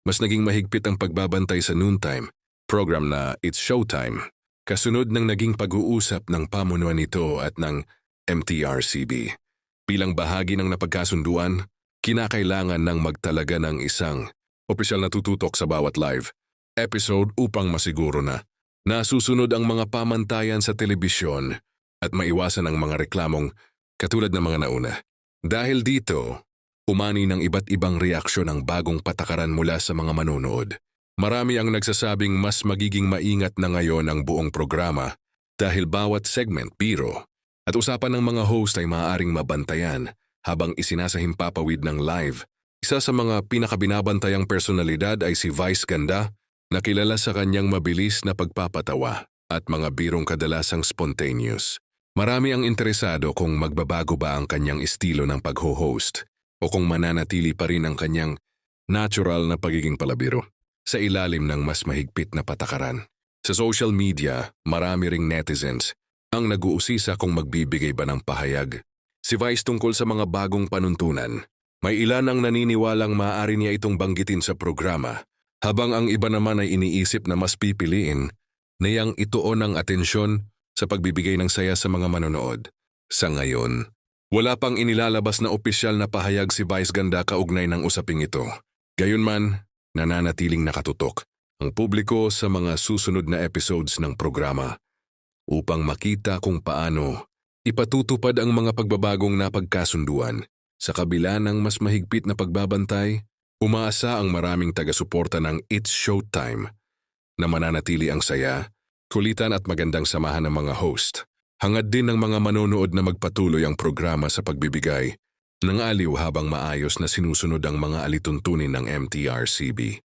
mas naging mahigpit ang pagbabantay sa noontime program na It's Showtime, kasunod ng naging pag-uusap ng pamunuan nito at ng MTRCB. Bilang bahagi ng napagkasunduan, kinakailangan ng magtalaga ng isang opisyal na tututok sa bawat live episode upang masiguro na nasusunod ang mga pamantayan sa telebisyon at maiwasan ang mga reklamong katulad ng mga nauna. Dahil dito, umani ng iba't ibang reaksyon ang bagong patakaran mula sa mga manonood. Marami ang nagsasabing mas magiging maingat na ngayon ang buong programa dahil bawat segment biro at usapan ng mga host ay maaaring mabantayan habang isinasahimpapawid ng live. Isa sa mga pinakabinabantayang personalidad ay si Vice Ganda na kilala sa kanyang mabilis na pagpapatawa at mga birong kadalasang spontaneous. Marami ang interesado kung magbabago ba ang kanyang estilo ng pagho-host o kung mananatili pa rin ang kanyang natural na pagiging palabiro sa ilalim ng mas mahigpit na patakaran. Sa social media, marami ring netizens ang nag-uusisa kung magbibigay ba ng pahayag si Vice tungkol sa mga bagong panuntunan. May ilan ang naniniwalang maaari niya itong banggitin sa programa, habang ang iba naman ay iniisip na mas pipiliin niyang ituon ang atensyon sa pagbibigay ng saya sa mga manonood. Sa ngayon, wala pang inilalabas na opisyal na pahayag si Vice Ganda kaugnay ng usaping ito. Gayunman, nananatiling nakatutok ang publiko sa mga susunod na episodes ng programa upang makita kung paano ipatutupad ang mga pagbabagong napagkasunduan. Sa kabila ng mas mahigpit na pagbabantay, umaasa ang maraming taga-suporta ng It's Showtime na mananatili ang saya, kulitan at magandang samahan ng mga host. Hangad din ng mga manonood na magpatuloy ang programa sa pagbibigay ng aliw habang maayos na sinusunod ang mga alituntunin ng MTRCB.